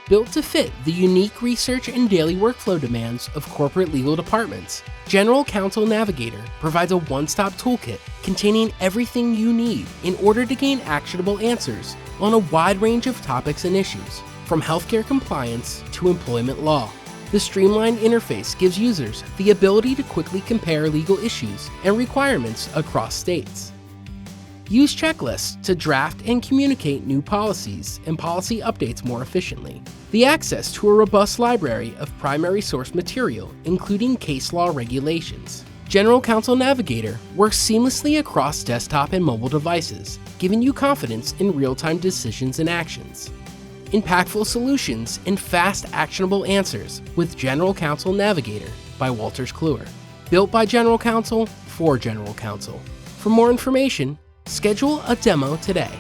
built to fit the unique research and daily workflow demands of corporate legal departments. General Counsel Navigator provides a one-stop toolkit containing everything you need in order to gain actionable answers on a wide range of topics and issues, from healthcare compliance to employment law. The streamlined interface gives users the ability to quickly compare legal issues and requirements across states. Use checklists to draft and communicate new policies and policy updates more efficiently. The access to a robust library of primary source material, including case law regulations. General Counsel Navigator works seamlessly across desktop and mobile devices, giving you confidence in real-time decisions and actions. Impactful solutions and fast, actionable answers with General Counsel Navigator by Wolters Kluwer. Built by General Counsel for General Counsel. For more information, schedule a demo today.